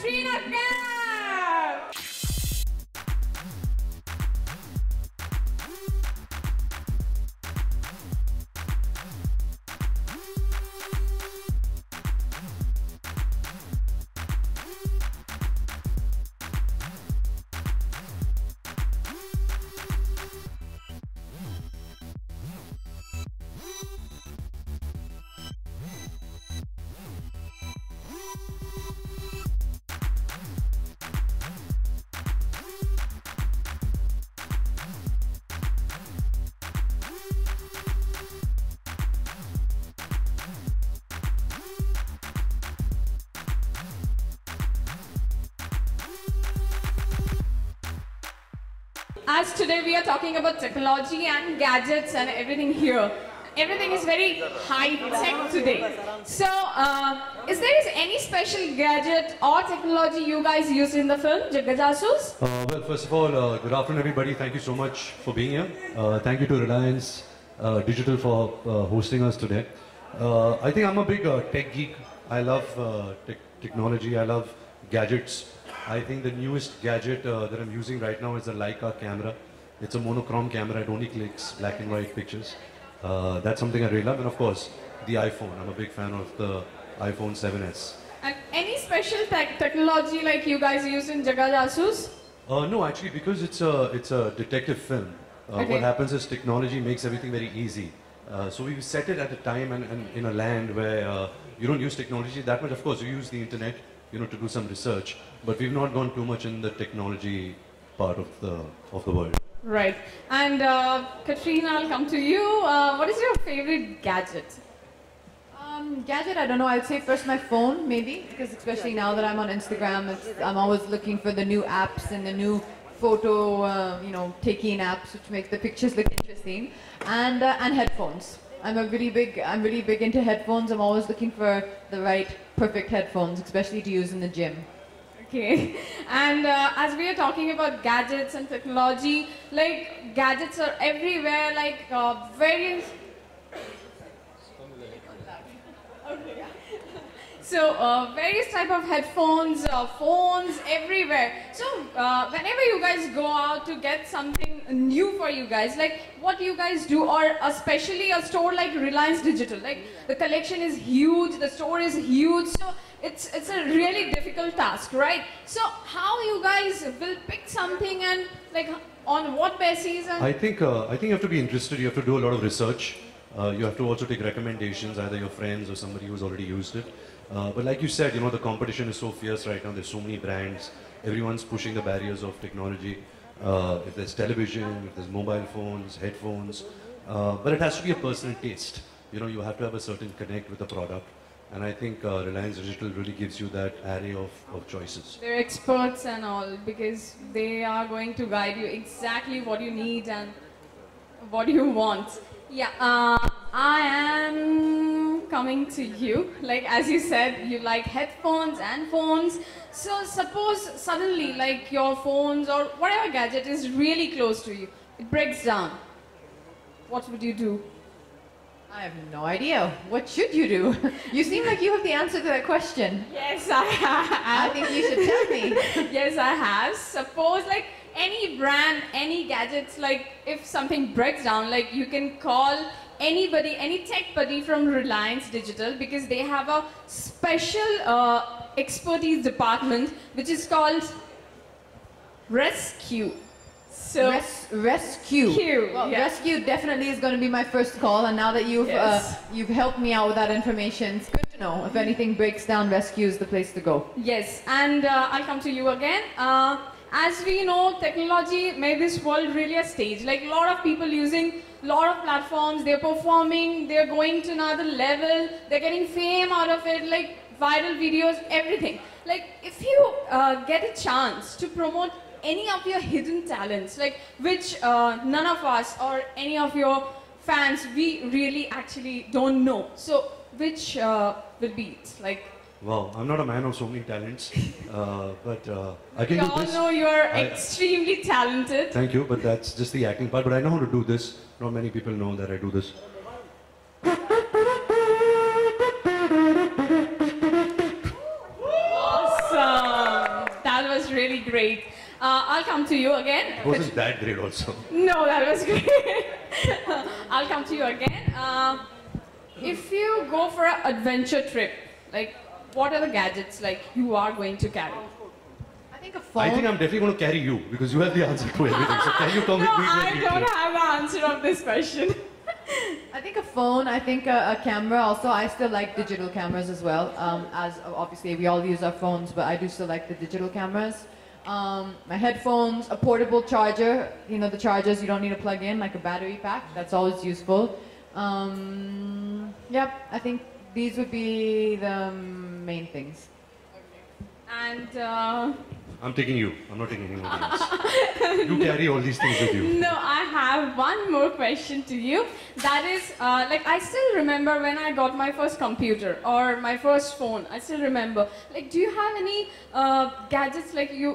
Katrina Kaif. As today we are talking about technology and gadgets and everything here. Everything is very high-tech today. So, is there any special gadget or technology you guys used in the film, Jagga Jasoos? Well, first of all, good afternoon everybody. Thank you so much for being here. Thank you to Reliance Digital for hosting us today. I think I'm a big tech geek. I love technology. I love gadgets. I think the newest gadget that I'm using right now is the Leica camera. It's a monochrome camera. It only clicks black and white pictures. That's something I really love. And of course, the iPhone. I'm a big fan of the iPhone 7s. And any special technology like you guys use in Jagga Jasoos? No, actually, because it's a detective film. Okay. What happens is technology makes everything very easy. So we set it at a time and in a land where you don't use technology that much. Of course, you use the internet, to do some research. But we've not gone too much in the technology part of the world. Right. And Katrina, I'll come to you. What is your favorite gadget? Gadget, I don't know. I'd say first my phone, maybe, because especially now that I'm on Instagram, I'm always looking for the new apps and the new photo, taking apps, which make the pictures look interesting, and headphones. I'm really big into headphones. I'm always looking for the right, perfect headphones, especially to use in the gym. Okay. And as we are talking about gadgets and technology, like gadgets are everywhere, like various. Okay. So various type of headphones, phones, everywhere. So whenever you guys go out to get something new for you guys, like what do you guys do? Or especially a store like Reliance Digital, like the collection is huge, the store is huge, so it's a really difficult task, right? So how you guys will pick something and like on what basis? And I think you have to be interested. You have to do a lot of research. You have to also take recommendations, either your friends or somebody who's already used it. But like you said, the competition is so fierce right now. There's so many brands. Everyone's pushing the barriers of technology. If there's television, if there's mobile phones, headphones. But it has to be a personal taste. You have to have a certain connect with the product. And I think Reliance Digital really gives you that array of choices. they're experts and all, because they are going to guide you exactly what you need and what you want. Yeah, I am coming to you. Like as you said, you like headphones and phones. So suppose suddenly like your phones or whatever gadget is really close to you, it breaks down. What would you do? I have no idea. What should you do? You seem like you have the answer to that question. Yes, I have. I think you should tell me. Yes, I have. Suppose like any brand, any gadgets, like if something breaks down, like you can call anybody, any tech buddy from Reliance Digital, because they have a special expertise department which is called Rescue. So Rescue. Well, yeah. Rescue definitely is going to be my first call, and now that you've helped me out with that information, it's good to know. If anything breaks down, Rescue is the place to go. Yes, and I'll come to you again. As we know, technology made this world really a stage. Like a lot of people using a lot of platforms, they're performing, they're going to another level, they're getting fame out of it, like viral videos, everything. Like if you get a chance to promote any of your hidden talents, like which none of us or any of your fans, we really actually don't know. So which will be it? Like, Wow, I'm not a man of so many talents, but I can we do all this. know you're extremely talented. Thank you, but that's just the acting part. But I know how to do this. Not many people know that I do this. Awesome. great. I'll come to you again. It wasn't that great also. No, that was great. I'll come to you again. If you go for an adventure trip, like what are the gadgets like you are going to carry? I think a phone. I think I'm definitely going to carry you because you have the answer to everything. So can you come No, with me to a I big don't trip? have the answer of this question. I think a phone, I think a camera also. I still like digital cameras as well. As obviously we all use our phones, but I do still like the digital cameras. My headphones, a portable charger. You know the chargers you don't need to plug in, like a battery pack. That's always useful. Yep, I think these would be the main things. And I'm taking you. I'm not taking anyone else. You carry all these things with you. no, I have one more question to you. That is, like I still remember when I got my first computer or my first phone. I still remember. Like, do you have any gadgets like you,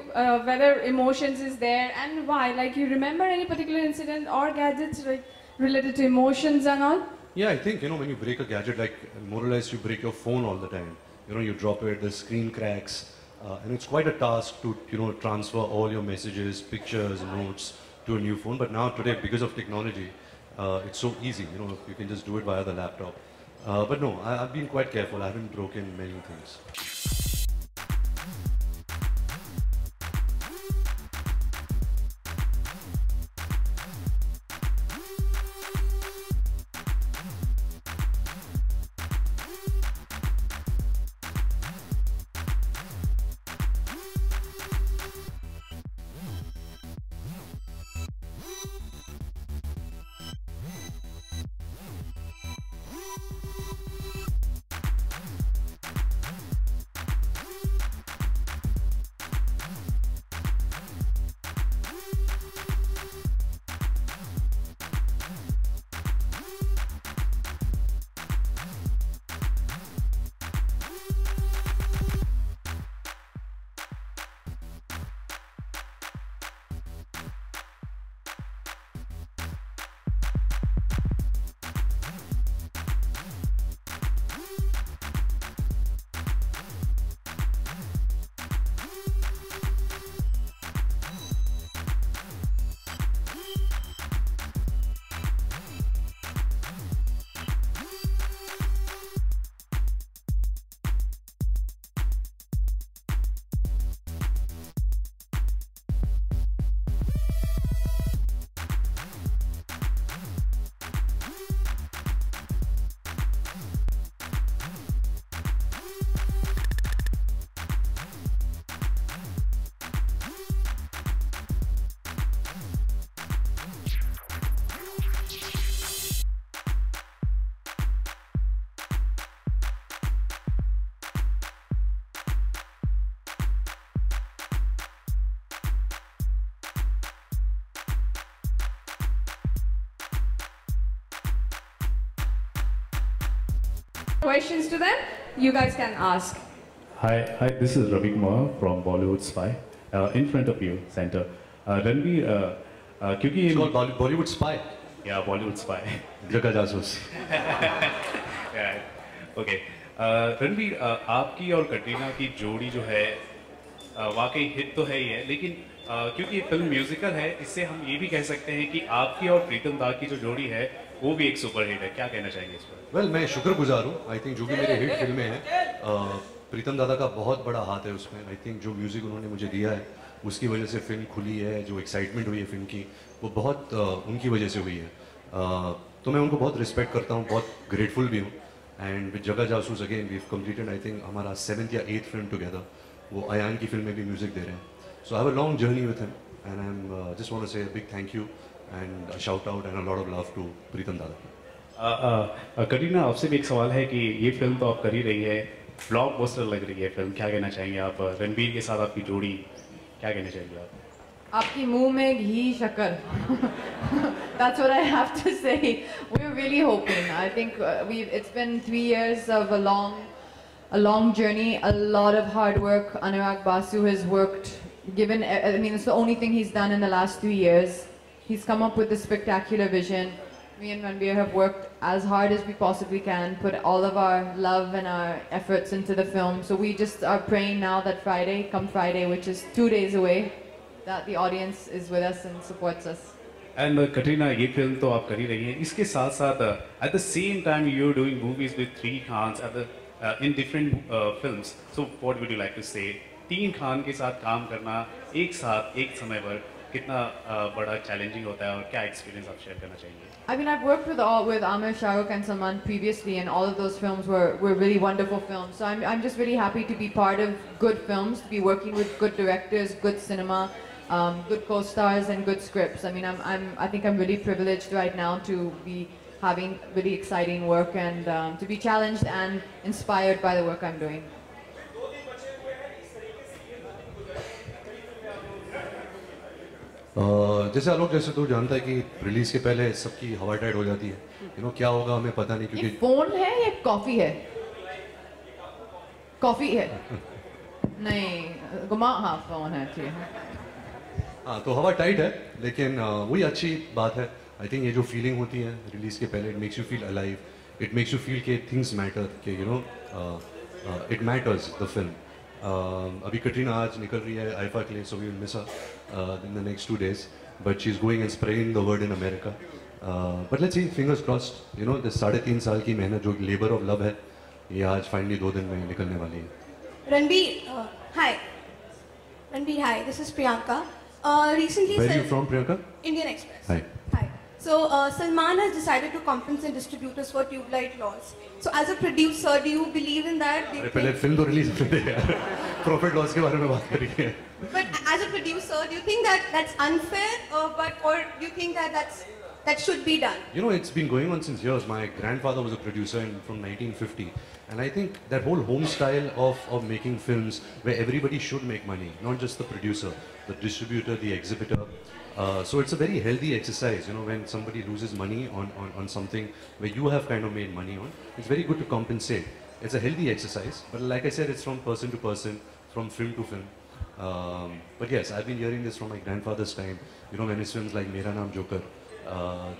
whether emotions is there and why? Like, you remember any particular incident or gadgets like related to emotions and all? Yeah, I think, when you break a gadget, like more or less you break your phone all the time. You drop it, the screen cracks. And it's quite a task to, transfer all your messages, pictures, notes to a new phone. But now today, because of technology, it's so easy. You can just do it via the laptop. But no, I've been quite careful. I haven't broken many things. Questions to them? You guys can ask. Hi, this is Ravi Kumar from Bollywood Spy. In front of you, center. Ranveer, क्योंकि It's called Bollywood Spy. Yeah, Bollywood Spy. जगह जासूस. Yeah, okay. Ranveer, आपकी और कटरीना की जोड़ी जो है वाकई हिट तो है ही है, लेकिन क्योंकि ये फिल्म म्यूजिकल है, इससे हम ये भी कह सकते हैं कि आपकी और प्रीतम दा की जो जोड़ी है वो भी एक सुपर हिट है. क्या कहना चाहेंगे इस पर? वेल, मैं शुक्रगुजार हूँ. आई थिंक जो भी मेरे हिट फिल्में हैं, प्रीतम दादा का बहुत बड़ा हाथ है उसमें. आई थिंक जो म्यूज़िक उन्होंने मुझे दिया है उसकी वजह से फिल्म खुली है. जो एक्साइटमेंट हुई है फिल्म की वो बहुत उनकी वजह से हुई है. तो मैं उनको बहुत रिस्पेक्ट करता हूँ, बहुत ग्रेटफुल भी हूँ. And with Jagga Jasoos again we completed I think हमारा 7th या 8th फिल्म टुगेदर. वो अयान की फिल्म में भी म्यूज़िक दे रहे हैं. So I have a long journey with him and I am just want to say big thank you and a shout out and a lot of love to Pritam dada. Katrina, आपसे भी एक सवाल है कि ये फिल्म तो आप कर ही रही है, ब्लॉकबस्टर लग रही है फिल्म. क्या कहना चाहेंगे आप? रणबीर के साथ आपकी जोड़ी, क्या कहना चाहेंगे आप? आपकी मुंह में घी शक्कर. That's what I have to say. We're really hoping. I think it's been 3 years of a long journey, a lot of hard work. Anurag Basu has worked, I mean, it's the only thing he's done in the last 3 years. He's come up with a spectacular vision. Me and Ranbir have worked as hard as we possibly can, put all of our love and our efforts into the film. So we just are praying now that come Friday, which is 2 days away, that the audience is with us and supports us. And Katrina, ये film तो आप कर ही रही हैं. इसके साथ-साथ at the same time you're doing movies with 3 Khans in different films. So what would you like to say? 3 Khan के साथ काम करना एक साथ एक समय पर कितना बड़ा चैलेंजिंग होता है और क्या एक्सपीरियंस आप शेयर करना चाहेंगे? I mean, I've worked with Amir, Shah Rukh and Salman previously, and all of those films were really wonderful films. So I'm just really happy to be part of good films, to be working with good directors, good cinema, good co-stars and good scripts. I mean, I think I'm really privileged right now to be having really exciting work and to be challenged and inspired by the work I'm doing. जैसे आलोक, जैसे तू जानता है कि release के पहले सबकी हवा टाइट हो जाती है. क्या होगा हमें पता नहीं, क्योंकि ये फोन है या कॉफी है? कॉफी है नहीं गुमा, हाँ फोन है, ठीक है. हाँ, तो हवा टाइट है, लेकिन वही अच्छी बात है. आई थिंक ये जो फीलिंग होती है रिलीज के पहले, it makes you feel alive, it makes you feel के थिंग्स मैटर, के इट मैटर्स द फिल्म. अभी कटरीना आज निकल रही है आईफा के लिए, so we will miss her in the next 2 days, but she is going and spreading the word in America. But let's see, fingers crossed. This 3.5 साल की मेहनत, जो लेबर ऑफ लव है, ये आज फाइनली 2 दिन में निकलने वाली है. Ranbir, hi. Ranbir, hi. This is Priyanka. Recently, Where are you from, Priyanka? Indian Express. Hi. Hi. So Salman has decided to compensate distributors for tube-light loss. So as a producer, do you believe in that? Do you अरे पहले film तो release होने दे यार. Profit loss के बारे में बात करेंगे. But as a producer, do you think that that's unfair, or do you think that that should be done? It's been going on since years. My grandfather was a producer from 1950, and I think that whole home style of making films where everybody should make money, not just the producer, the distributor, the exhibitor. So it's a very healthy exercise, when somebody loses money on something where you have kind of made money on. It's very good to compensate. It's a healthy exercise, but like I said, it's from person to person, from film to film. But yes, I've been hearing this from my grandfather's time. When his films like Mera Naam Joker,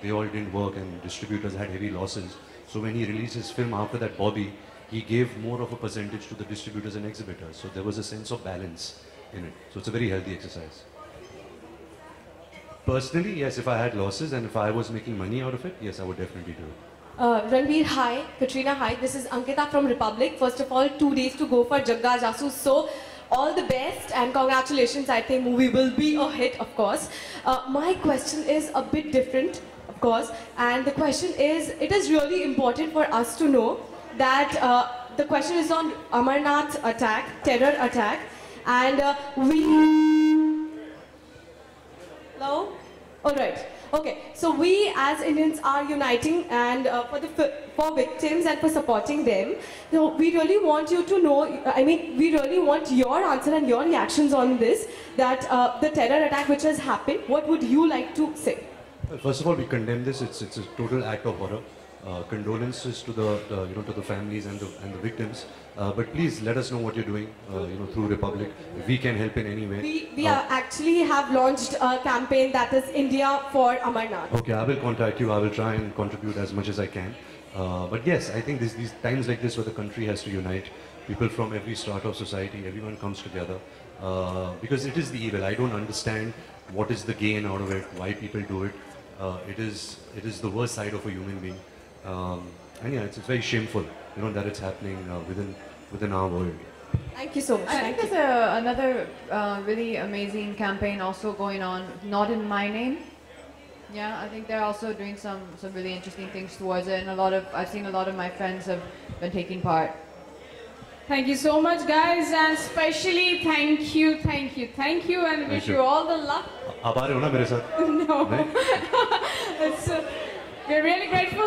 they all didn't work and distributors had heavy losses. So when he released his film after that, Bobby, he gave more of a percentage to the distributors and exhibitors. So there was a sense of balance in it. So it's a very healthy exercise. Personally, yes, if I had losses and if I was making money out of it, yes, I would definitely do it. Ranbir, hi. Katrina, hi. This is Ankita from Republic. First of all, 2 days to go for Jagga Jasoos. So, all the best and congratulations. I think movie will be a hit, of course. My question is a bit different, of course. And the question is, it is really important for us to know that the question is on Amarnath attack, terror attack. And we... Hello? Alright. Okay, so we as Indians are uniting and for victims and for supporting them. So we really want you to know, we really want your answer and your reactions on this, that the terror attack which has happened, what would you like to say? Well, first of all, we condemn this. It's a total act of horror. Condolences to the families and the victims. But please let us know what you're doing, through Republic. If we can help in any way. We actually have launched a campaign that is India for Amarnath. Okay, I will contact you. I will try and contribute as much as I can. But yes, I think these times like this where the country has to unite, people from every strata of society, everyone comes together. Because it is the evil. I don't understand what is the gain out of it, why people do it. It is the worst side of a human being. And yeah, it's very shameful, that it's happening within our world. Thank you so much. I think there's another really amazing campaign also going on, Not in My Name. Yeah, I think they're also doing some really interesting things towards it, and I've seen a lot of my friends have been taking part. Thank you so much, guys, and especially thank you, and wish you all the luck. आप आ रहे हो ना मेरे साथ? No. We're really grateful.